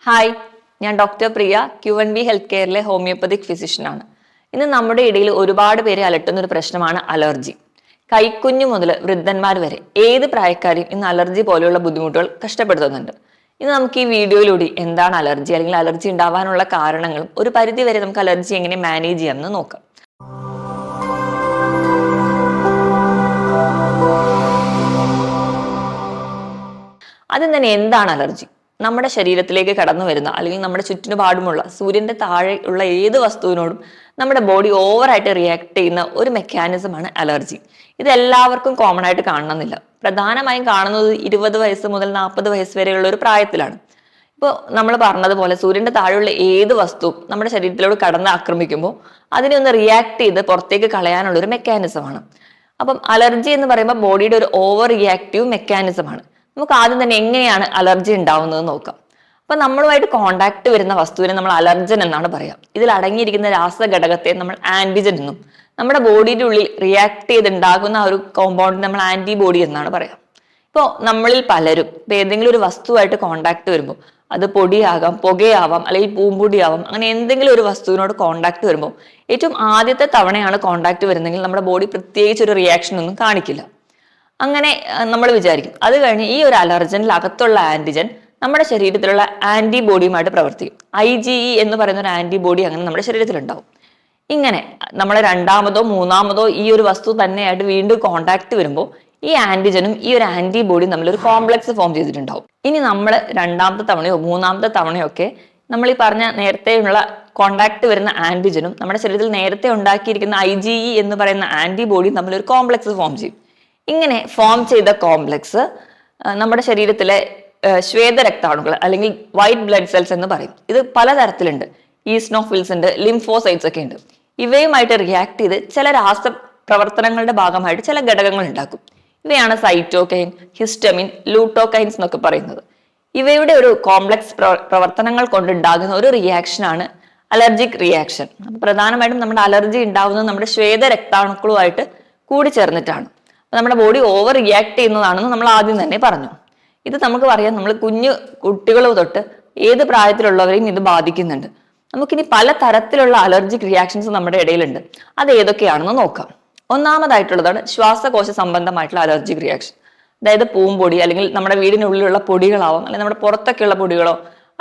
Hi, ഞാൻ doctor പ്രിയ Q&B health കെയറിലെ homoeopathic ഫിസിഷ്യനാണ്. ഇന്ന് നമ്മുടെ ഇടയിൽ ഒരുപാട് പേരെ അലട്ടുന്ന ഒരു പ്രശ്നമാണ് അലർജി. കൈക്കുഞ്ഞു മുതൽ വൃദ്ധന്മാർ വരെ ഏത് പ്രായക്കാരെയും ഇന്ന് അലർജി പോലെയുള്ള ബുദ്ധിമുട്ടുകൾ കഷ്ടപ്പെടുത്തുന്നുണ്ട്. ഇന്ന് നമുക്ക് ഈ വീഡിയോയിലൂടെ എന്താണ് അലർജി അല്ലെങ്കിൽ അലർജി ഉണ്ടാവാനുള്ള കാരണങ്ങളും ഒരു പരിധി വരെ നമുക്ക് അലർജി എങ്ങനെ മാനേജ് ചെയ്യാമെന്ന് നോക്കാം. ആദ്യം തന്നെ എന്താണ് അലർജി? നമ്മുടെ ശരീരത്തിലേക്ക് കടന്നു വരുന്ന അല്ലെങ്കിൽ നമ്മുടെ ചുറ്റിനുപാടുമുള്ള സൂര്യന്റെ താഴെ ഉള്ള ഏത് വസ്തുവിനോടും നമ്മുടെ ബോഡി ഓവറായിട്ട് റിയാക്ട് ചെയ്യുന്ന ഒരു മെക്കാനിസമാണ് അലർജി. ഇത് എല്ലാവർക്കും കോമൺ ആയിട്ട് കാണണമെന്നില്ല. പ്രധാനമായും കാണുന്നത് 20 വയസ്സ് മുതൽ 40 വയസ്സ് വരെയുള്ള ഒരു പ്രായത്തിലാണ്. ഇപ്പോൾ നമ്മൾ പറഞ്ഞതുപോലെ സൂര്യന്റെ താഴെയുള്ള ഏത് വസ്തുവും നമ്മുടെ ശരീരത്തിലോട് കടന്ന് ആക്രമിക്കുമ്പോൾ അതിനെ ഒന്ന് റിയാക്ട് ചെയ്ത് പുറത്തേക്ക് കളയാനുള്ള ഒരു മെക്കാനിസമാണ്. അപ്പം അലർജി എന്ന് പറയുമ്പോൾ ബോഡിയുടെ ഒരു ഓവർ റിയാക്റ്റീവ് മെക്കാനിസമാണ്. നമുക്ക് ആദ്യം തന്നെ എങ്ങനെയാണ് അലർജി ഉണ്ടാവുന്നത് നോക്കാം. അപ്പൊ നമ്മളുമായിട്ട് കോണ്ടാക്ട് വരുന്ന വസ്തുവിനെ നമ്മൾ അലർജൻ എന്നാണ് പറയാം. ഇതിൽ അടങ്ങിയിരിക്കുന്ന രാസഘടകത്തെ നമ്മൾ ആന്റിജൻ എന്നും നമ്മുടെ ബോഡിയുടെ ഉള്ളിൽ റിയാക്ട് ചെയ്തുണ്ടാകുന്ന ആ ഒരു കോമ്പൗണ്ട് നമ്മൾ ആന്റിബോഡി എന്നാണ് പറയാം. ഇപ്പോൾ നമ്മളിൽ പലരും ഇപ്പൊ ഏതെങ്കിലും ഒരു വസ്തുവായിട്ട് കോണ്ടാക്ട് വരുമ്പോൾ അത് പൊടിയാകാം, പുകയാവാം, അല്ലെങ്കിൽ പൂമ്പൊടിയാവാം, അങ്ങനെ എന്തെങ്കിലും ഒരു വസ്തുവിനോട് കോണ്ടാക്ട് വരുമ്പോൾ ഏറ്റവും ആദ്യത്തെ തവണയാണ് കോണ്ടാക്ട് വരുന്നതെങ്കിൽ നമ്മുടെ ബോഡി പ്രത്യേകിച്ച് ഒരു റിയാക്ഷൻ ഒന്നും കാണിക്കില്ല. അങ്ങനെ നമ്മൾ വിചാരിക്കും. അത് കഴിഞ്ഞ് ഈ ഒരു അലർജനിൽ അകത്തുള്ള ആന്റിജൻ നമ്മുടെ ശരീരത്തിലുള്ള ആന്റിബോഡിയുമായിട്ട് പ്രവർത്തിക്കും. IgE എന്ന് പറയുന്ന ഒരു ആന്റിബോഡി അങ്ങനെ നമ്മുടെ ശരീരത്തിലുണ്ടാവും. ഇങ്ങനെ നമ്മളെ രണ്ടാമതോ മൂന്നാമതോ ഈ ഒരു വസ്തു തന്നെയായിട്ട് വീണ്ടും കോണ്ടാക്ട് വരുമ്പോൾ ഈ ആന്റിജനും ഈ ഒരു ആന്റിബോഡിയും തമ്മിലൊരു കോംപ്ലക്സ് ഫോം ചെയ്തിട്ടുണ്ടാവും. ഇനി നമ്മൾ രണ്ടാമത്തെ തവണയോ മൂന്നാമത്തെ തവണയോ ഒക്കെ നമ്മൾ ഈ പറഞ്ഞ നേരത്തെയുള്ള കോണ്ടാക്ട് വരുന്ന ആന്റിജനും നമ്മുടെ ശരീരത്തിൽ നേരത്തെ ഉണ്ടാക്കിയിരിക്കുന്ന IgE എന്ന് പറയുന്ന ആന്റിബോഡിയും തമ്മിലൊരു കോംപ്ലക്സ് ഫോം ചെയ്യും. ഇങ്ങനെ ഫോം ചെയ്ത കോംപ്ലക്സ് നമ്മുടെ ശരീരത്തിലെ ശ്വേതരക്താണുക്കൾ അല്ലെങ്കിൽ വൈറ്റ് ബ്ലഡ് സെൽസ് എന്ന് പറയും. ഇത് പലതരത്തിലുണ്ട്. ഈസ്നോഫിൽസ് ഉണ്ട്, ലിംഫോസൈറ്റ്സ് ഒക്കെ ഉണ്ട്. ഇവയുമായിട്ട് റിയാക്ട് ചെയ്ത് ചില രാസപ്രവർത്തനങ്ങളുടെ ഭാഗമായിട്ട് ചില ഘടകങ്ങൾ ഉണ്ടാക്കും. ഇവയാണ് സൈറ്റോകൈൻ, ഹിസ്റ്റമിൻ, ലൂട്ടോകൈൻസ് എന്നൊക്കെ പറയുന്നത്. ഇവയുടെ ഒരു കോംപ്ലക്സ് പ്രവർത്തനങ്ങൾ കൊണ്ടുണ്ടാകുന്ന ഒരു റിയാക്ഷനാണ് അലർജിക് റിയാക്ഷൻ. പ്രധാനമായിട്ടും നമ്മുടെ അലർജി ഉണ്ടാകുന്നത് നമ്മുടെ ശ്വേതരക്താണുക്കളുമായിട്ട് കൂടിച്ചേർന്നിട്ടാണ്. നമ്മുടെ ബോഡി ഓവർ റിയാക്ട് ചെയ്യുന്നതാണെന്ന് നമ്മൾ ആദ്യം തന്നെ പറഞ്ഞു. ഇത് നമുക്ക് പറയാം, നമ്മൾ കുഞ്ഞു കുട്ടികൾ തൊട്ട് ഏത് പ്രായത്തിലുള്ളവരെയും ഇത് ബാധിക്കുന്നുണ്ട്. നമുക്കിനി പല തരത്തിലുള്ള അലർജിക് റിയാക്ഷൻസ് നമ്മുടെ ഇടയിലുണ്ട്. അത് ഏതൊക്കെയാണെന്ന് നോക്കാം. ഒന്നാമതായിട്ടുള്ളതാണ് ശ്വാസകോശ സംബന്ധമായിട്ടുള്ള അലർജിക് റിയാക്ഷൻ. അതായത് പൂമ്പൊടി അല്ലെങ്കിൽ നമ്മുടെ വീടിനുള്ളിലുള്ള പൊടികളാവാം, അല്ലെങ്കിൽ നമ്മുടെ പുറത്തൊക്കെയുള്ള പൊടികളോ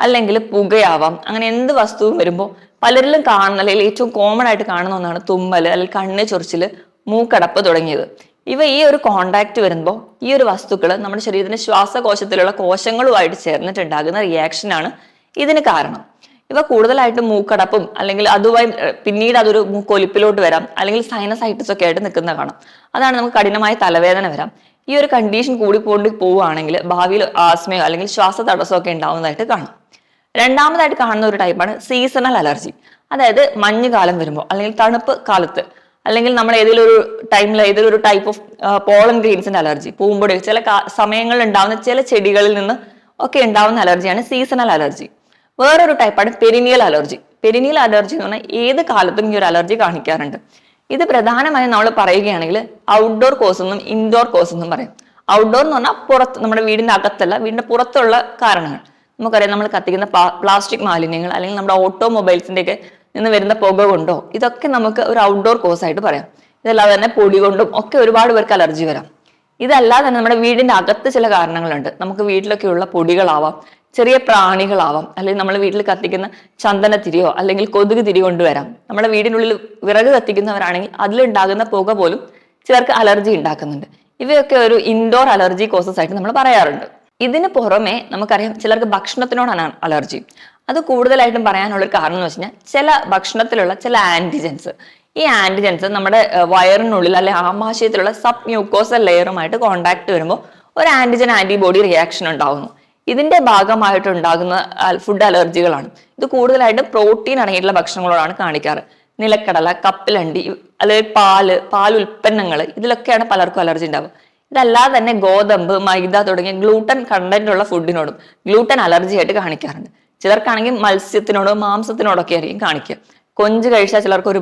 അല്ലെങ്കിൽ പുകയാവാം, അങ്ങനെ എന്ത് വസ്തുവും വരുമ്പോൾ പലരിലും കാണുന്ന അല്ലെങ്കിൽ ഏറ്റവും കോമൺ ആയിട്ട് കാണുന്ന ഒന്നാണ് തുമ്മൽ, അല്ലെങ്കിൽ കണ്ണ് ചൊറിച്ചിൽ, മൂക്കടപ്പ് തുടങ്ങിയത്. ഇവ ഈ ഒരു കോണ്ടാക്ട് വരുമ്പോൾ ഈ ഒരു വസ്തുക്കൾ നമ്മുടെ ശരീരത്തിന്റെ ശ്വാസകോശത്തിലുള്ള കോശങ്ങളുമായിട്ട് ചേർന്നിട്ടുണ്ടാകുന്ന റിയാക്ഷനാണ് ഇതിന് കാരണം. ഇവ കൂടുതലായിട്ട് മൂക്കടപ്പും അല്ലെങ്കിൽ അതുമായി പിന്നീട് അതൊരു മൂക്കൊലിപ്പിലോട്ട് വരാം, അല്ലെങ്കിൽ സൈനസൈറ്റിസ് ഒക്കെ ആയിട്ട് നിൽക്കുന്ന കാണാം. അതാണ് നമുക്ക് കഠിനമായ തലവേദന വരാം. ഈ ഒരു കണ്ടീഷൻ കൂടിക്കൊണ്ട് പോവുകയാണെങ്കിൽ ഭാവിയിൽ ആസ്മയോ അല്ലെങ്കിൽ ശ്വാസ തടസ്സമോ ഒക്കെ ഉണ്ടാവുന്നതായിട്ട് കാണാം. രണ്ടാമതായിട്ട് കാണുന്ന ഒരു ടൈപ്പാണ് സീസണൽ അലർജി. അതായത് മഞ്ഞുകാലം വരുമ്പോൾ അല്ലെങ്കിൽ തണുപ്പ് കാലത്ത് അല്ലെങ്കിൽ നമ്മൾ ഏതെങ്കിലും ഒരു ടൈമിൽ ഏതെങ്കിലും ഒരു ടൈപ്പ് ഓഫ് പോളൻ ഗ്രെയിൻസിന്റെ അലർജി, പൂമ്പൊടി, ചില സമയങ്ങളിൽ ഉണ്ടാവുന്ന ചില ചെടികളിൽ നിന്ന് ഒക്കെ ഉണ്ടാവുന്ന അലർജിയാണ് സീസണൽ അലർജി. വേറൊരു ടൈപ്പാണ് പെരിനിയൽ അലർജി. പെരിനിയൽ അലർജി എന്ന് പറഞ്ഞാൽ ഏത് കാലത്തും ഈ ഒരു അലർജി കാണിക്കാറുണ്ട്. ഇത് പ്രധാനമായും നമ്മൾ പറയുകയാണെങ്കിൽ ഔട്ട്ഡോർ കോസ് എന്നും ഇൻഡോർ കോസ് എന്നും പറയും. ഔട്ട്ഡോർ എന്ന് പറഞ്ഞാൽ പുറത്ത്, നമ്മുടെ വീടിന്റെ അകത്തല്ല, വീടിന്റെ പുറത്തുള്ള കാരണങ്ങൾ. നമുക്കറിയാം, നമ്മൾ കത്തിക്കുന്ന പ്ലാസ്റ്റിക് മാലിന്യങ്ങൾ അല്ലെങ്കിൽ നമ്മുടെ ഓട്ടോമൊബൈൽസിന്റെ ഒക്കെ നിന്ന് വരുന്ന പുക കൊണ്ടോ, ഇതൊക്കെ നമുക്ക് ഒരു ഔട്ട്ഡോർ കോസ് ആയിട്ട് പറയാം. ഇതല്ലാതെ തന്നെ പൊടി കൊണ്ടും ഒക്കെ ഒരുപാട് പേർക്ക് അലർജി വരാം. ഇതല്ലാതെ തന്നെ നമ്മുടെ വീടിന്റെ അകത്ത് ചില കാരണങ്ങളുണ്ട്. നമുക്ക് വീട്ടിലൊക്കെയുള്ള പൊടികളാവാം, ചെറിയ പ്രാണികളാവാം, അല്ലെങ്കിൽ നമ്മൾ വീട്ടിൽ കത്തിക്കുന്ന ചന്ദനത്തിരിയോ അല്ലെങ്കിൽ കൊതുക് തിരി കൊണ്ടുവരാം. നമ്മുടെ വീടിനുള്ളിൽ വിറക് കത്തിക്കുന്നവരാണെങ്കിൽ അതിലുണ്ടാകുന്ന പുക പോലും ചിലർക്ക് അലർജി ഉണ്ടാക്കുന്നുണ്ട്. ഇവയൊക്കെ ഒരു ഇൻഡോർ അലർജി കോസസ് ആയിട്ട് നമ്മൾ പറയാറുണ്ട്. ഇതിന് പുറമെ നമുക്കറിയാം ചിലർക്ക് ഭക്ഷണത്തിനോടാണ് അലർജി. അത് കൂടുതലായിട്ടും പറയാനുള്ള ഒരു കാരണം എന്ന് വെച്ച് കഴിഞ്ഞാൽ ചില ഭക്ഷണത്തിലുള്ള ചില ആന്റിജൻസ്, ഈ ആന്റിജൻസ് നമ്മുടെ വയറിനുള്ളിൽ അല്ലെങ്കിൽ ആമാശയത്തിലുള്ള സബ് മ്യൂക്കോസൽ ലെയറുമായിട്ട് കോണ്ടാക്ട് വരുമ്പോൾ ഒരു ആന്റിജൻ ആന്റിബോഡി റിയാക്ഷൻ ഉണ്ടാകുന്നു. ഇതിന്റെ ഭാഗമായിട്ടുണ്ടാകുന്ന ഫുഡ് അലർജികളാണ്. ഇത് കൂടുതലായിട്ടും പ്രോട്ടീൻ അടങ്ങിയിട്ടുള്ള ഭക്ഷണങ്ങളോടാണ് കാണിക്കാറ്. നിലക്കടല, കപ്പലണ്ടി, അല്ലെങ്കിൽ പാൽ ഉൽപ്പന്നങ്ങൾ, ഇതിലൊക്കെയാണ് പലർക്കും അലർജി ഉണ്ടാവുക. ഇതല്ലാതെ തന്നെ ഗോതമ്പ്, മൈദ തുടങ്ങിയ ഗ്ലൂട്ടൻ കണ്ടന്റ് ഉള്ള ഫുഡിനോടും ഗ്ലൂട്ടൻ അലർജി ആയിട്ട് കാണിക്കാറുണ്ട്. ചിലർക്കാണെങ്കിൽ മത്സ്യത്തിനോടോ മാംസത്തിനോടൊക്കെ ആയിരിക്കും കാണിക്കുക. കൊഞ്ച് കഴിച്ചാൽ ചിലർക്ക് ഒരു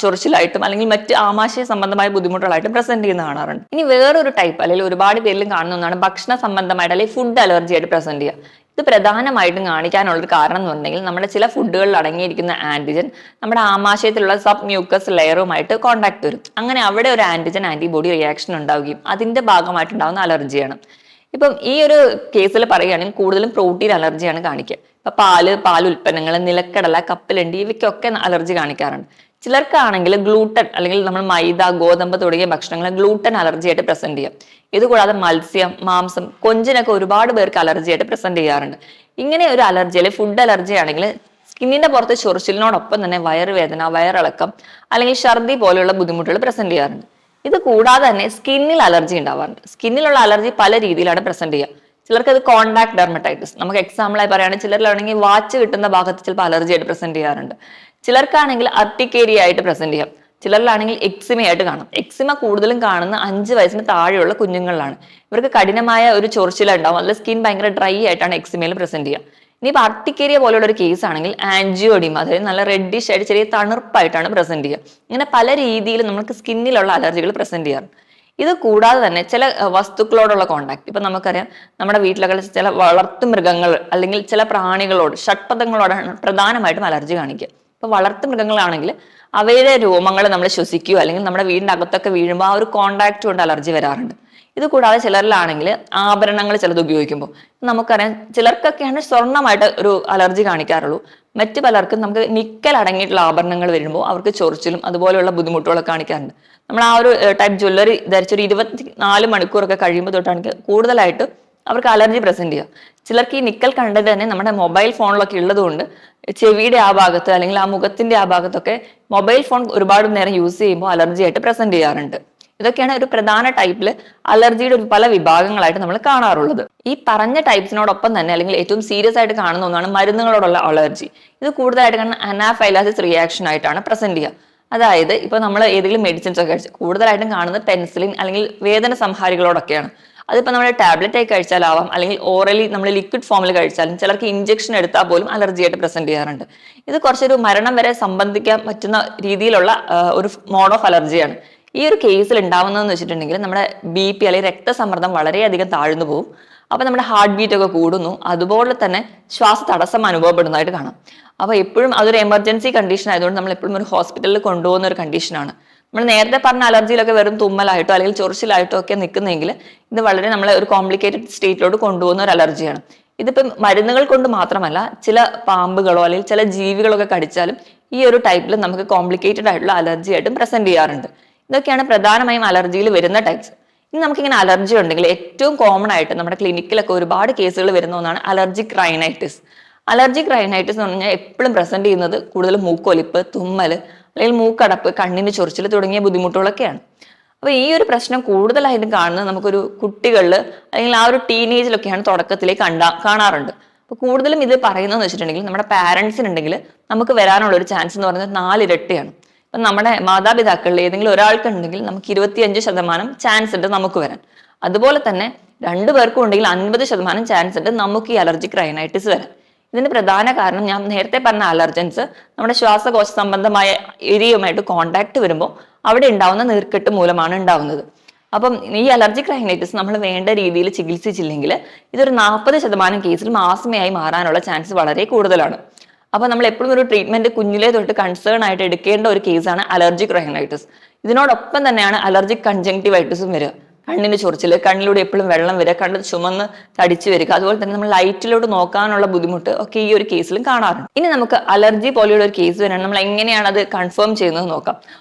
ചൊറിച്ചിലായിട്ടും അല്ലെങ്കിൽ മറ്റ് ആമാശയ സംബന്ധമായ ബുദ്ധിമുട്ടുകളായിട്ടും പ്രസന്റ് ചെയ്യുന്ന കാണാറുണ്ട്. ഇനി വേറൊരു ടൈപ്പ് അല്ലെങ്കിൽ ഒരുപാട് പേരിലും കാണുന്ന ഒന്നാണ് ഭക്ഷണ സംബന്ധമായിട്ട് അല്ലെങ്കിൽ ഫുഡ് അലർജി ആയിട്ട് പ്രസന്റ് ചെയ്യുക. ഇത് പ്രധാനമായിട്ടും കാണിക്കാനുള്ളൊരു കാരണം എന്ന് പറഞ്ഞെങ്കിൽ നമ്മുടെ ചില ഫുഡുകളിൽ അടങ്ങിയിരിക്കുന്ന ആന്റിജൻ നമ്മുടെ ആമാശയത്തിലുള്ള സബ് മ്യൂക്കസ് ലെയറുമായിട്ട് കോൺടാക്ട് വരും. അങ്ങനെ അവിടെ ഒരു ആന്റിജൻ ആന്റിബോഡി റിയാക്ഷൻ ഉണ്ടാവുകയും അതിന്റെ ഭാഗമായിട്ടുണ്ടാകുന്ന അലർജിയാണ്. ഇപ്പം ഈ ഒരു കേസിൽ പറയുകയാണെങ്കിൽ കൂടുതലും പ്രോട്ടീൻ അലർജിയാണ് കാണിക്കുക. ഇപ്പൊ പാലുൽപ്പന്നങ്ങൾ, നിലക്കടല, കപ്പലണ്ടി ഇവയ്ക്കൊക്കെ അലർജി കാണിക്കാറുണ്ട്. ചിലർക്കാണെങ്കിൽ ഗ്ലൂട്ടൻ അല്ലെങ്കിൽ നമ്മൾ മൈദ, ഗോതമ്പ് തുടങ്ങിയ ഭക്ഷണങ്ങൾ ഗ്ലൂട്ടൻ അലർജി ആയിട്ട് പ്രസന്റ് ചെയ്യാം. ഇതുകൂടാതെ മത്സ്യം, മാംസം, കൊഞ്ചിനൊക്കെ ഒരുപാട് പേർക്ക് അലർജി ആയിട്ട് പ്രസന്റ് ചെയ്യാറുണ്ട്. ഇങ്ങനെ ഒരു അലർജി അല്ലെങ്കിൽ ഫുഡ് അലർജി ആണെങ്കിൽ സ്കിന്നിന്റെ പുറത്ത് ചൊറിച്ചിലിനോടൊപ്പം തന്നെ വയറുവേദന, വയറിളക്കം അല്ലെങ്കിൽ ഛർദി പോലെയുള്ള ബുദ്ധിമുട്ടുകൾ പ്രസന്റ് ചെയ്യാറുണ്ട്. ഇത് കൂടാതെ തന്നെ സ്കിന്നിൽ അലർജി ഉണ്ടാവാറുണ്ട്. സ്കിന്നിലുള്ള അലർജി പല രീതിയിലാണ് പ്രസന്റ് ചെയ്യുക. ചിലർക്ക് അത് കോണ്ടാക്ട് ഡെർമറ്റൈറ്റിസ്, നമുക്ക് എക്സാമ്പിളായി പറയുകയാണെങ്കിൽ ചിലരിലാണെങ്കിൽ വാച്ച് കിട്ടുന്ന ഭാഗത്ത് ചിലപ്പോൾ അലർജി ആയിട്ട് പ്രസന്റ് ചെയ്യാറുണ്ട്. ചിലർക്കാണെങ്കിൽ അർട്ടിക്കേരിയ ആയിട്ട് പ്രസന്റ് ചെയ്യാം. ചിലരിലാണെങ്കിൽ എക്സിമ ആയിട്ട് കാണാം. എക്സിമ കൂടുതലും കാണുന്ന 5 വയസ്സിന് താഴെയുള്ള കുഞ്ഞുങ്ങളിലാണ്. ഇവർക്ക് കഠിനമായ ഒരു ചൊറിച്ചിലുണ്ടാവും, അല്ലെങ്കിൽ സ്കിൻ ഭയങ്കര ഡ്രൈ ആയിട്ടാണ് എക്സിമയിൽ പ്രസന്റ് ചെയ്യുക. ഇനിയിപ്പോൾ അർട്ടിക്കേരിയ പോലെയുള്ള ഒരു കേസ് ആണെങ്കിൽ ആൻജിയോഡിമ, അതായത് നല്ല റെഡിഷ് ആയിട്ട് ചെറിയ തണുപ്പായിട്ടാണ് പ്രസന്റ് ചെയ്യുക. ഇങ്ങനെ പല രീതിയിൽ നമുക്ക് സ്കിന്നിലുള്ള അലർജികൾ പ്രസന്റ് ചെയ്യാറ്. ഇത് കൂടാതെ തന്നെ ചില വസ്തുക്കളോടുള്ള കോണ്ടാക്ട്, ഇപ്പൊ നമുക്കറിയാം നമ്മുടെ വീട്ടിലൊക്കെ ചില വളർത്തു മൃഗങ്ങൾ അല്ലെങ്കിൽ ചില പ്രാണികളോട്, ഷഡ്പദങ്ങളോടാണ് പ്രധാനമായിട്ടും അലർജി കാണിക്കുക. ഇപ്പൊ വളർത്തു മൃഗങ്ങളാണെങ്കിൽ അവയുടെ രോമങ്ങൾ നമ്മൾ ശ്വസിക്കുകയോ അല്ലെങ്കിൽ നമ്മുടെ വീടിന്റെ അകത്തൊക്കെ വീഴുമ്പോൾ ആ ഒരു കോണ്ടാക്ട് കൊണ്ട് അലർജി വരാറുണ്ട്. ഇത് കൂടാതെ ചിലരിലാണെങ്കിൽ ആഭരണങ്ങൾ ചിലത് ഉപയോഗിക്കുമ്പോൾ നമുക്കറിയാം ചിലർക്കൊക്കെയാണ് സ്വർണ്ണമായിട്ട് ഒരു അലർജി കാണിക്കാറുള്ളൂ. മറ്റു പലർക്കും നമുക്ക് നിക്കൽ അടങ്ങിയിട്ടുള്ള ആഭരണങ്ങൾ വരുമ്പോൾ അവർക്ക് ചൊറിച്ചിലും അതുപോലെയുള്ള ബുദ്ധിമുട്ടുകളൊക്കെ കാണിക്കാറുണ്ട്. നമ്മൾ ആ ഒരു ടൈപ്പ് ജ്വല്ലറി ധരിച്ചൊരു 24 മണിക്കൂറൊക്കെ കഴിയുമ്പോൾ തൊട്ടാണ് കൂടുതലായിട്ട് അവർക്ക് അലർജി പ്രസന്റ് ചെയ്യുക. ചിലർക്ക് ഈ നിക്കൽ കണ്ടന്റ് തന്നെ നമ്മുടെ മൊബൈൽ ഫോണിലൊക്കെ ഉള്ളതുകൊണ്ട് ചെവിയുടെ ആ ഭാഗത്ത് അല്ലെങ്കിൽ ആ മുഖത്തിന്റെ ആ ഭാഗത്തൊക്കെ മൊബൈൽ ഫോൺ ഒരുപാട് നേരം യൂസ് ചെയ്യുമ്പോൾ അലർജി ആയിട്ട് പ്രസന്റ് ചെയ്യാറുണ്ട്. ഇതൊക്കെയാണ് ഒരു പ്രധാന ടൈപ്പിൽ അലർജിയുടെ ഒരു പല വിഭാഗങ്ങളായിട്ട് നമ്മൾ കാണാറുള്ളത്. ഈ പറഞ്ഞ ടൈപ്സിനോടൊപ്പം തന്നെ അല്ലെങ്കിൽ ഏറ്റവും സീരിയസ് ആയിട്ട് കാണുന്ന ഒന്നാണ് മരുന്നുകളോടുള്ള അലർജി. ഇത് കൂടുതലായിട്ട് കാണുന്ന അനാഫൈലാസിസ് റിയാക്ഷൻ ആയിട്ടാണ് പ്രസന്റ് ചെയ്യുക. അതായത് ഇപ്പൊ നമ്മൾ ഏതെങ്കിലും മെഡിസിൻസ് ഒക്കെ കഴിച്ച് കൂടുതലായിട്ടും കാണുന്നത് പെൻസിലിൻ അല്ലെങ്കിൽ വേദന സംഹാരികളോടൊക്കെയാണ്. അതിപ്പോൾ നമ്മൾ ടാബ്ലറ്റ് ആയി കഴിച്ചാലാവാം, അല്ലെങ്കിൽ ഓറലി നമ്മൾ ലിക്വിഡ് ഫോമിൽ കഴിച്ചാലും ചിലർക്ക് ഇഞ്ചക്ഷൻ എടുത്താൽ പോലും അലർജി ആയിട്ട് പ്രസന്റ് ചെയ്യാറുണ്ട്. ഇത് കുറച്ചൊരു മരണം വരെ സംബന്ധിക്കാൻ പറ്റുന്ന രീതിയിലുള്ള ഒരു മോഡ് ഓഫ് അലർജിയാണ്. ഈ ഒരു കേസിൽ ഉണ്ടാവുന്നതെന്ന് വെച്ചിട്ടുണ്ടെങ്കിൽ നമ്മുടെ BP അല്ലെങ്കിൽ രക്തസമ്മർദ്ദം വളരെയധികം താഴ്ന്നു പോകും. അപ്പൊ നമ്മുടെ ഹാർട്ട് ബീറ്റ് ഒക്കെ കൂടുന്നു. അതുപോലെ തന്നെ ശ്വാസ തടസ്സം അനുഭവപ്പെടുന്നതായിട്ട് കാണാം. അപ്പൊ എപ്പോഴും അതൊരു എമർജൻസി കണ്ടീഷൻ ആയതുകൊണ്ട് നമ്മൾ എപ്പോഴും ഒരു ഹോസ്പിറ്റലിൽ കൊണ്ടുപോകുന്ന ഒരു കണ്ടീഷനാണ്. നമ്മൾ നേരത്തെ പറഞ്ഞ അലർജിയിലൊക്കെ വെറും തുമ്മലായിട്ടോ അല്ലെങ്കിൽ ചൊറിച്ചിലായിട്ടോ ഒക്കെ നിൽക്കുന്നെങ്കിൽ ഇത് വളരെ നമ്മളെ ഒരു കോംപ്ലിക്കേറ്റഡ് സ്റ്റേറ്റിലോട്ട് കൊണ്ടുപോകുന്ന ഒരു അലർജിയാണ്. ഇതിപ്പം മരുന്നുകൾ കൊണ്ട് മാത്രമല്ല, ചില പാമ്പുകളോ അല്ലെങ്കിൽ ചില ജീവികളൊക്കെ കടിച്ചാലും ഈ ഒരു ടൈപ്പിൽ നമുക്ക് കോംപ്ലിക്കേറ്റഡ് ആയിട്ടുള്ള അലർജി ആയിട്ടും പ്രസന്റ് ചെയ്യാറുണ്ട്. ഇതൊക്കെയാണ് പ്രധാനമായും അലർജിയിൽ വരുന്ന ടൈപ്സ്. ഇനി നമുക്കിങ്ങനെ അലർജി ഉണ്ടെങ്കിൽ ഏറ്റവും കോമൺ ആയിട്ട് നമ്മുടെ ക്ലിനിക്കിലൊക്കെ ഒരുപാട് കേസുകൾ വരുന്ന ഒന്നാണ് അലർജിക് റൈനൈറ്റിസ്. അലർജിക് റൈനൈറ്റിസ് എന്ന് പറഞ്ഞാൽ എപ്പോഴും പ്രസന്റ് ചെയ്യുന്നത് കൂടുതലും മൂക്കൊലിപ്പ്, തുമ്മൽ അല്ലെങ്കിൽ മൂക്കടപ്പ്, കണ്ണിന് ചൊറിച്ചിൽ തുടങ്ങിയ ബുദ്ധിമുട്ടുകളൊക്കെയാണ്. അപ്പൊ ഈ ഒരു പ്രശ്നം കൂടുതലായിട്ടും കാണുന്നത് നമുക്കൊരു കുട്ടികളിൽ അല്ലെങ്കിൽ ആ ഒരു ടീനേജിലൊക്കെയാണ് തുടക്കത്തിലേക്ക് കാണാറുണ്ട്. അപ്പൊ കൂടുതലും ഇത് പറയുന്നതെന്ന് വെച്ചിട്ടുണ്ടെങ്കിൽ നമ്മുടെ പാരന്റ്സിനുണ്ടെങ്കിൽ നമുക്ക് വരാനുള്ള ഒരു ചാൻസ് എന്ന് പറയുന്നത് 4 ഇരട്ടിയാണ്. ഇപ്പം നമ്മുടെ മാതാപിതാക്കളിൽ ഏതെങ്കിലും ഒരാൾക്കുണ്ടെങ്കിൽ നമുക്ക് 25% ചാൻസ് ഉണ്ട് നമുക്ക് വരാൻ. അതുപോലെ തന്നെ 2 പേർക്കും ഉണ്ടെങ്കിൽ 50% ചാൻസ് ഉണ്ട് നമുക്ക് ഈ അലർജിക് റൈനൈറ്റിസ് വരാൻ. ഇതിന് പ്രധാന കാരണം ഞാൻ നേരത്തെ പറഞ്ഞ അലർജൻസ് നമ്മുടെ ശ്വാസകോശ സംബന്ധമായ ഏരിയയുമായിട്ട് കോണ്ടാക്ട് വരുമ്പോൾ അവിടെ ഉണ്ടാവുന്ന നീർക്കെട്ട് മൂലമാണ് ഉണ്ടാവുന്നത്. അപ്പം ഈ അലർജിക് റൈനൈറ്റിസ് നമ്മൾ വേണ്ട രീതിയിൽ ചികിത്സിച്ചില്ലെങ്കിൽ ഇതൊരു 40% കേസിൽ ആസ്മയായി മാറാനുള്ള ചാൻസ് വളരെ കൂടുതലാണ്. അപ്പൊ നമ്മൾ എപ്പോഴും ഒരു ട്രീറ്റ്മെന്റ് കുഞ്ഞിലേ തൊട്ട് കൺസേൺ ആയിട്ട് എടുക്കേണ്ട ഒരു കേസാണ് അലർജിക് റൈനൈറ്റിസ്. ഇതിനോടൊപ്പം തന്നെയാണ് അലർജിക് കൺജങ്ക്റ്റിവൈറ്റിസും വരിക. കണ്ണിന് ചൊറിച്ചില്, കണ്ണിലൂടെ എപ്പോഴും വെള്ളം വരിക, കണ്ണ് ചുമന്ന് തടിച്ചു വരിക, അതുപോലെ തന്നെ നമ്മൾ ലൈറ്റിലോട്ട് നോക്കാനുള്ള ബുദ്ധിമുട്ട് ഒക്കെ ഈ ഒരു കേസിലും കാണാറുണ്ട്. ഇനി നമുക്ക് അലർജി പോലെയുള്ള ഒരു കേസ് വരാൻ നമ്മൾ എങ്ങനെയാണ് അത് കൺഫേം ചെയ്യുന്നത് നോക്കാം.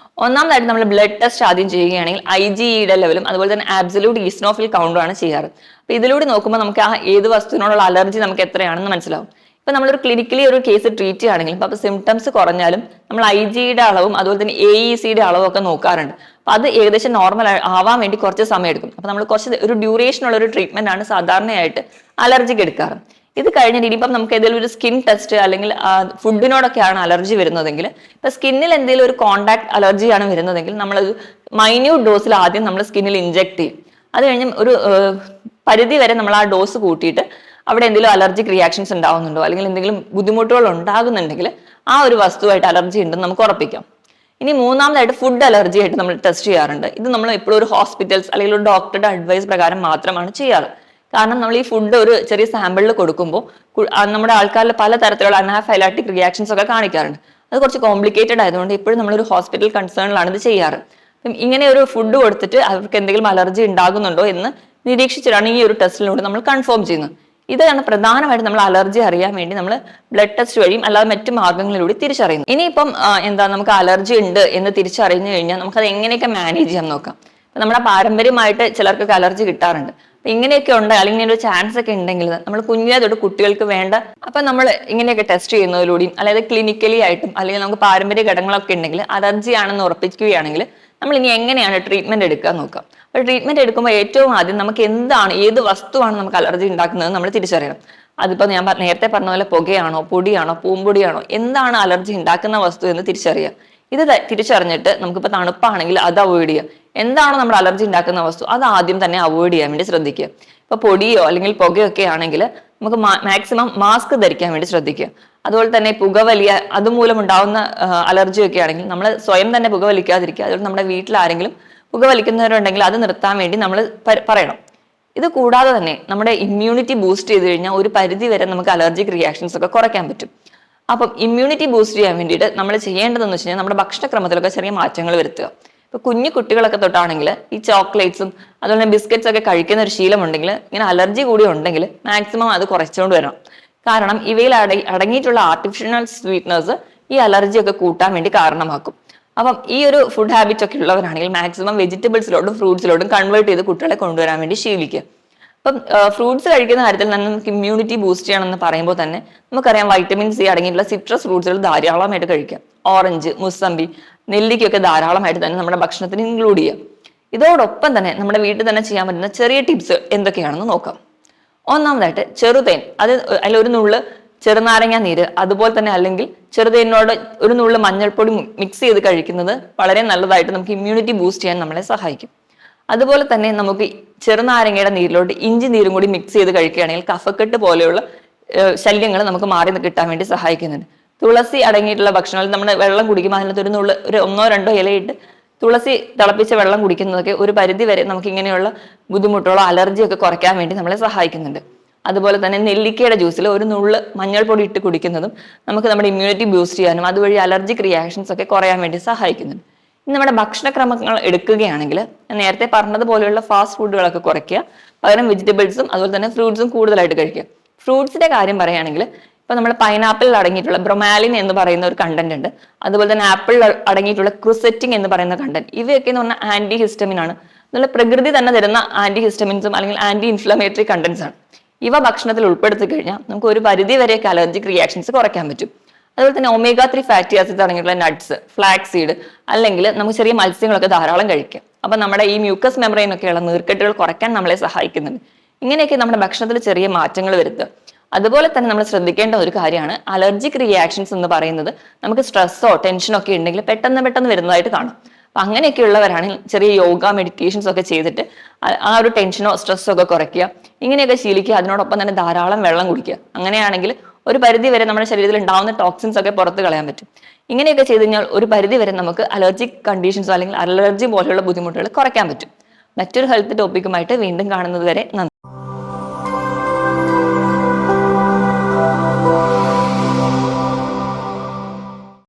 ഒന്നാമതായിട്ട് നമ്മൾ ബ്ലഡ് ടെസ്റ്റ് ആദ്യം ചെയ്യുകയാണെങ്കിൽ IgEയുടെ ലെവലും അതുപോലെ തന്നെ ആബ്സല്യൂട്ട് ഈസ്നോഫിൽ കൗണ്ടുമാണ് ചെയ്യാറ്. അപ്പൊ ഇതിലൂടെ നോക്കുമ്പോൾ നമുക്ക് ആ ഏത് വസ്തുവിനോടുള്ള അലർജി നമുക്ക് എത്രയാണെന്ന് മനസ്സിലാവും. ഇപ്പൊ നമ്മളൊരു ക്ലിനിക്കലി ഒരു കേസ് ട്രീറ്റ് ചെയ്യുകയാണെങ്കിൽ ഇപ്പൊ സിംറ്റംസ് കുറഞ്ഞാലും നമ്മൾ IgEയുടെ അളവും അതുപോലെ തന്നെ AECയുടെ അളവും ഒക്കെ നോക്കാറുണ്ട്. അപ്പൊ അത് ഏകദേശം നോർമൽ ആവാൻ വേണ്ടി കുറച്ച് സമയം എടുക്കും. അപ്പൊ നമ്മൾ കുറച്ച് ഒരു ഡ്യൂറേഷൻ ഉള്ള ഒരു ട്രീറ്റ്മെന്റ് ആണ് സാധാരണയായിട്ട് അലർജിക്ക് എടുക്കാറ്. ഇത് കഴിഞ്ഞിട്ട് ഇനിയിപ്പം നമുക്ക് ഏതെങ്കിലും ഒരു സ്കിൻ ടെസ്റ്റ് അല്ലെങ്കിൽ ഫുഡിനോടൊക്കെയാണ് അലർജി വരുന്നതെങ്കിൽ, ഇപ്പൊ സ്കിന്നിൽ എന്തെങ്കിലും ഒരു കോണ്ടാക്ട് അലർജിയാണ് വരുന്നതെങ്കിൽ നമ്മൾ മൈന്യൂട്ട് ഡോസിൽ ആദ്യം നമ്മൾ സ്കിന്നിൽ ഇഞ്ചെക്ട് ചെയ്യും. അത് കഴിഞ്ഞ് ഒരു പരിധി വരെ നമ്മൾ ആ ഡോസ് കൂട്ടിയിട്ട് അവിടെ എന്തെങ്കിലും അലർജിക് റിയാക്ഷൻസ് ഉണ്ടാവുന്നുണ്ടോ അല്ലെങ്കിൽ എന്തെങ്കിലും ബുദ്ധിമുട്ടുകൾ ഉണ്ടാകുന്നുണ്ടെങ്കിൽ ആ ഒരു വസ്തുവായിട്ട് അലർജി ഉണ്ടെന്ന് നമുക്ക് ഉറപ്പിക്കാം. ഇനി മൂന്നാമതായിട്ട് ഫുഡ് അലർജി ആയിട്ട് നമ്മൾ ടെസ്റ്റ് ചെയ്യാറുണ്ട്. ഇത് നമ്മൾ എപ്പോഴും ഒരു ഹോസ്പിറ്റൽസ് അല്ലെങ്കിൽ ഒരു ഡോക്ടറുടെ അഡ്വൈസ് പ്രകാരം മാത്രമാണ് ചെയ്യാറ്. കാരണം നമ്മൾ ഈ ഫുഡ് ഒരു ചെറിയ സാമ്പിളിൽ കൊടുക്കുമ്പോൾ നമ്മുടെ ആൾക്കാരിൽ പല തരത്തിലുള്ള അനാഫൈലാക്റ്റിക് റിയാക്ഷൻസ് ഒക്കെ കാണിക്കാറുണ്ട്. അത് കുറച്ച് കോംപ്ലിക്കേറ്റഡ് ആയതുകൊണ്ട് ഇപ്പോഴും നമ്മളൊരു ഹോസ്പിറ്റൽ കൺസേണിലാണ് ഇത് ചെയ്യാറ്. അപ്പം ഇങ്ങനെ ഒരു ഫുഡ് കൊടുത്തിട്ട് അവർക്ക് എന്തെങ്കിലും അലർജി ഉണ്ടാകുന്നുണ്ടോ എന്ന് നിരീക്ഷിച്ചിട്ടാണ് ഈ ഒരു ടെസ്റ്റിലൂടെ നമ്മൾ കൺഫേം ചെയ്യുന്നത്. ഇതാണ് പ്രധാനമായിട്ട് നമ്മൾ അലർജി അറിയാൻ വേണ്ടി നമ്മൾ ബ്ലഡ് ടെസ്റ്റ് വഴിയും അല്ലാതെ മറ്റു മാർഗങ്ങളിലൂടെ തിരിച്ചറിയുന്നു. ഇനിയിപ്പം നമുക്ക് അലർജി ഉണ്ട് എന്ന് തിരിച്ചറിഞ്ഞു കഴിഞ്ഞാൽ നമുക്കത് എങ്ങനെയൊക്കെ മാനേജ് ചെയ്യാൻ നോക്കാം. നമ്മുടെ പാരമ്പര്യമായിട്ട് ചിലർക്കൊക്കെ അലർജി കിട്ടാറുണ്ട്. അപ്പൊ ഇങ്ങനെയൊക്കെ ഉണ്ട്, അല്ലെങ്കിൽ ഒരു ചാൻസ് ഒക്കെ ഉണ്ടെങ്കിൽ നമ്മൾ കുഞ്ഞിനെ തൊട്ട് കുട്ടികൾക്ക് വേണ്ട അപ്പൊ നമ്മൾ ഇങ്ങനെയൊക്കെ ടെസ്റ്റ് ചെയ്യുന്നതിലൂടെയും അതായത് ക്ലിനിക്കലി ആയിട്ടും അല്ലെങ്കിൽ നമുക്ക് പാരമ്പര്യ ഘടകങ്ങളൊക്കെ ഉണ്ടെങ്കിൽ അലർജി ആണെന്ന് ഉറപ്പിക്കുകയാണെങ്കിൽ നമ്മൾ ഇനി എങ്ങനെയാണ് ട്രീറ്റ്മെന്റ് എടുക്കാൻ നോക്കാം. അപ്പോൾ ട്രീറ്റ്മെന്റ് എടുക്കുമ്പോൾ ഏറ്റവും ആദ്യം നമുക്ക് എന്താണ്, ഏത് വസ്തുവാണ് നമുക്ക് അലർജി ഉണ്ടാക്കുന്നത് നമ്മൾ തിരിച്ചറിയണം. അതിപ്പോ ഞാൻ നേരത്തെ പറഞ്ഞ പോലെ പുകയാണോ, പൊടിയാണോ, പൂമ്പൊടിയാണോ, എന്താണ് അലർജി ഉണ്ടാക്കുന്ന വസ്തു എന്ന് തിരിച്ചറിയാം. ഇത് തിരിച്ചറിഞ്ഞിട്ട് നമുക്കിപ്പോൾ തണുപ്പാണെങ്കിൽ അത് അവോയ്ഡ് ചെയ്യാം. എന്താണോ നമ്മുടെ അലർജി ഉണ്ടാക്കുന്ന വസ്തു അത് ആദ്യം തന്നെ അവോയ്ഡ് ചെയ്യാൻ വേണ്ടി ശ്രദ്ധിക്കുക. ഇപ്പൊ പൊടിയോ അല്ലെങ്കിൽ പുകയൊക്കെ ആണെങ്കിൽ നമുക്ക് മാക്സിമം മാസ്ക് ധരിക്കാൻ വേണ്ടി ശ്രദ്ധിക്കുക. അതുപോലെ തന്നെ പുകവലിയ അതുമൂലം ഉണ്ടാവുന്ന അലർജിയൊക്കെ ആണെങ്കിൽ നമ്മൾ സ്വയം തന്നെ പുകവലിക്കാതിരിക്കുക. അതുകൊണ്ട് നമ്മുടെ വീട്ടിൽ ആരെങ്കിലും പുകവലിക്കുന്നവരുണ്ടെങ്കിൽ അത് നിർത്താൻ വേണ്ടി നമ്മൾ പറയണം. ഇത് കൂടാതെ തന്നെ നമ്മുടെ ഇമ്മ്യൂണിറ്റി ബൂസ്റ്റ് ചെയ്ത് കഴിഞ്ഞാൽ ഒരു പരിധി വരെ നമുക്ക് അലർജിക് റിയാക്ഷൻസ് ഒക്കെ കുറയ്ക്കാൻ പറ്റും. അപ്പം ഇമ്മ്യൂണിറ്റി ബൂസ്റ്റ് ചെയ്യാൻ വേണ്ടിയിട്ട് നമ്മൾ ചെയ്യേണ്ടതെന്ന് വെച്ച് കഴിഞ്ഞാൽ നമ്മുടെ ഭക്ഷണക്രമത്തിലൊക്കെ ചെറിയ മാറ്റങ്ങൾ വരുത്തുക. ഇപ്പൊ കുഞ്ഞു കുട്ടികളൊക്കെ തൊട്ടാണെങ്കിൽ ഈ ചോക്ലേറ്റ്സും അതുപോലെ തന്നെ ബിസ്ക്കറ്റ്സ് ഒക്കെ കഴിക്കുന്ന ഒരു ശീലമുണ്ടെങ്കിൽ, ഇങ്ങനെ അലർജി കൂടി ഉണ്ടെങ്കിൽ മാക്സിമം അത് കുറച്ചുകൊണ്ട് വരണം. കാരണം ഇവയിൽ അടങ്ങിയിട്ടുള്ള ആർട്ടിഫിഷ്യൽ സ്വീറ്റ്നേഴ്സ് ഈ അലർജി ഒക്കെ കൂട്ടാൻ വേണ്ടി കാരണമാക്കും. അപ്പം ഈ ഒരു ഫുഡ് ഹാബിറ്റ് ഒക്കെ ഉള്ളവരാണെങ്കിൽ മാക്സിമം വെജിറ്റബിൾസിലോട്ടും ഫ്രൂട്ട്സിലോട്ടും കൺവേർട്ട് ചെയ്ത് കുട്ടികളെ കൊണ്ടുവരാൻ വേണ്ടി ശീലിക്കുക. അപ്പം ഫ്രൂട്ട്സ് കഴിക്കുന്ന കാര്യത്തിൽ നമുക്ക് ഇമ്മ്യൂണിറ്റി ബൂസ്റ്റ് ചെയ്യണമെന്ന് പറയുമ്പോൾ തന്നെ നമുക്കറിയാം വൈറ്റമിൻ സി അടങ്ങിയിട്ടുള്ള സിട്രസ് ഫ്രൂട്ട്സുകൾ ധാരാളമായിട്ട് കഴിക്കാം. ഓറഞ്ച്, മുസമ്പി, നെല്ലിക്കൊക്കെ ധാരാളമായിട്ട് തന്നെ നമ്മുടെ ഭക്ഷണത്തിന് ഇൻക്ലൂഡ് ചെയ്യാം. ഇതോടൊപ്പം തന്നെ നമ്മുടെ വീട്ടിൽ തന്നെ ചെയ്യാൻ പറ്റുന്ന ചെറിയ ടിപ്സ് എന്തൊക്കെയാണെന്ന് നോക്കാം. ഒന്നാമതായിട്ട് ചെറുതേൻ, അതിലൊരു നുള്ള് ചെറുനാരങ്ങ നീര്, അതുപോലെ തന്നെ അല്ലെങ്കിൽ ചെറുതേനോട് ഒരു നുള്ള് മഞ്ഞൾപ്പൊടി മിക്സ് ചെയ്ത് കഴിക്കുന്നത് വളരെ നല്ലതായിട്ട് നമുക്ക് ഇമ്മ്യൂണിറ്റി ബൂസ്റ്റ് ചെയ്യാൻ നമ്മളെ സഹായിക്കും. അതുപോലെ തന്നെ നമുക്ക് ചെറുനാരങ്ങയുടെ നീരിലോട്ട് ഇഞ്ചി നീരും കൂടി മിക്സ് ചെയ്ത് കഴിക്കുകയാണെങ്കിൽ കഫക്കെട്ട് പോലെയുള്ള ശല്യങ്ങൾ നമുക്ക് മാറി കിട്ടാൻ വേണ്ടി സഹായിക്കുന്നുണ്ട്. തുളസി അടങ്ങിയിട്ടുള്ള ഭക്ഷണങ്ങൾ നമ്മൾ വെള്ളം കുടിക്കുമ്പോൾ അതിനകത്ത് ഒരു നുള്ള് ഒരു 1-2 ഇലയിട്ട് തുളസി തിളപ്പിച്ച വെള്ളം കുടിക്കുന്നതൊക്കെ ഒരു പരിധി വരെ നമുക്ക് ഇങ്ങനെയുള്ള ബുദ്ധിമുട്ടുകളോ അലർജിയൊക്കെ കുറയ്ക്കാൻ വേണ്ടി നമ്മളെ സഹായിക്കുന്നുണ്ട്. അതുപോലെ തന്നെ നെല്ലിക്കയുടെ ജ്യൂസിൽ ഒരു നുള്ള് മഞ്ഞൾപ്പൊടി ഇട്ട് കുടിക്കുന്നതും നമുക്ക് നമ്മുടെ ഇമ്മ്യൂണിറ്റി ബൂസ്റ്റ് ചെയ്യാനും അതുവഴി അലർജിക് റിയാക്ഷൻസ് ഒക്കെ കുറയാൻ വേണ്ടി സഹായിക്കുന്നുണ്ട്. ഇനി നമ്മുടെ ഭക്ഷണക്രമങ്ങൾ എടുക്കുകയാണെങ്കിൽ നേരത്തെ പറഞ്ഞതുപോലെയുള്ള ഫാസ്റ്റ് ഫുഡുകളൊക്കെ കുറയ്ക്കുക, പകരം വെജിറ്റബിൾസും അതുപോലെ തന്നെ ഫ്രൂട്ട്സും കൂടുതലായിട്ട് കഴിക്കുക. ഫ്രൂട്ട്സിന്റെ കാര്യം പറയുകയാണെങ്കിൽ ഇപ്പൊ നമ്മൾ പൈനാപ്പിളിൽ അടങ്ങിയിട്ടുള്ള ബ്രൊമാലിൻ എന്ന് പറയുന്ന ഒരു കണ്ടന്റ് ഉണ്ട്. അതുപോലെ തന്നെ ആപ്പിളിൽ അടങ്ങിയിട്ടുള്ള ക്രുസെറ്റിൻ എന്ന് പറയുന്ന കണ്ടന്റ്, ഇവയൊക്കെ എന്ന് പറഞ്ഞാൽ ആന്റി ഹിസ്റ്റമിൻ ആണ്. എന്നുള്ള പ്രകൃതി തന്നെ തരുന്ന ആന്റി ഹിസ്റ്റമിൻസും അല്ലെങ്കിൽ ആന്റി ഇൻഫ്ലമേറ്ററി കണ്ടന്റ്സ് ആണ്. ഇവ ഭക്ഷണത്തിൽ ഉൾപ്പെടുത്തി കഴിഞ്ഞാൽ നമുക്ക് ഒരു പരിധി വരെയൊക്കെ അലർജിക് റിയാക്ഷൻസ് കുറയ്ക്കാൻ പറ്റും. അതുപോലെ തന്നെ omega-3 ഫാറ്റി ആസിഡ് അടങ്ങിയിട്ടുള്ള നട്ട്സ്, ഫ്ലാക്സ് സീഡ് അല്ലെങ്കിൽ നമുക്ക് ചെറിയ മത്സ്യങ്ങളൊക്കെ ധാരാളം കഴിക്കാം. അപ്പൊ നമ്മുടെ ഈ മ്യൂക്കസ് മെമ്പറൈൻ ഒക്കെയുള്ള നീർക്കെട്ടുകൾ കുറയ്ക്കാൻ നമ്മളെ സഹായിക്കുന്നുണ്ട്. ഇങ്ങനെയൊക്കെ നമ്മുടെ ഭക്ഷണത്തിൽ ചെറിയ മാറ്റങ്ങൾ വരുത്തുക. അതുപോലെ തന്നെ നമ്മൾ ശ്രദ്ധിക്കേണ്ട ഒരു കാര്യമാണ് അലർജിക് റിയാക്ഷൻസ് എന്ന് പറയുന്നത് നമുക്ക് സ്ട്രെസ്സോ ടെൻഷനോ ഒക്കെ ഉണ്ടെങ്കിൽ പെട്ടെന്ന് വരുന്നതായിട്ട് കാണും. അപ്പൊ അങ്ങനെയൊക്കെ ഉള്ളവരാണെങ്കിൽ ചെറിയ യോഗ മെഡിറ്റേഷൻസ് ഒക്കെ ചെയ്തിട്ട് ആ ഒരു ടെൻഷനോ സ്ട്രെസ്സോ ഒക്കെ കുറയ്ക്കുക. ഇങ്ങനെയൊക്കെ ശീലിക്കുക. അതിനോടൊപ്പം തന്നെ ധാരാളം വെള്ളം കുടിക്കുക. അങ്ങനെയാണെങ്കിൽ ഒരു പരിധി വരെ നമ്മുടെ ശരീരത്തിൽ ഉണ്ടാവുന്ന ടോക്സിൻസ് ഒക്കെ പുറത്ത് കളയാൻ പറ്റും. ഇങ്ങനെയൊക്കെ ചെയ്ത് കഴിഞ്ഞാൽ ഒരു പരിധി വരെ നമുക്ക് അലർജിക് കണ്ടീഷൻസോ അല്ലെങ്കിൽ അലർജി പോലെയുള്ള ബുദ്ധിമുട്ടുകൾ കുറയ്ക്കാൻ പറ്റും. മറ്റൊരു ഹെൽത്ത് ടോപ്പിക്കുമായിട്ട് വീണ്ടും കാണുന്നത് വരെ നന്ദി.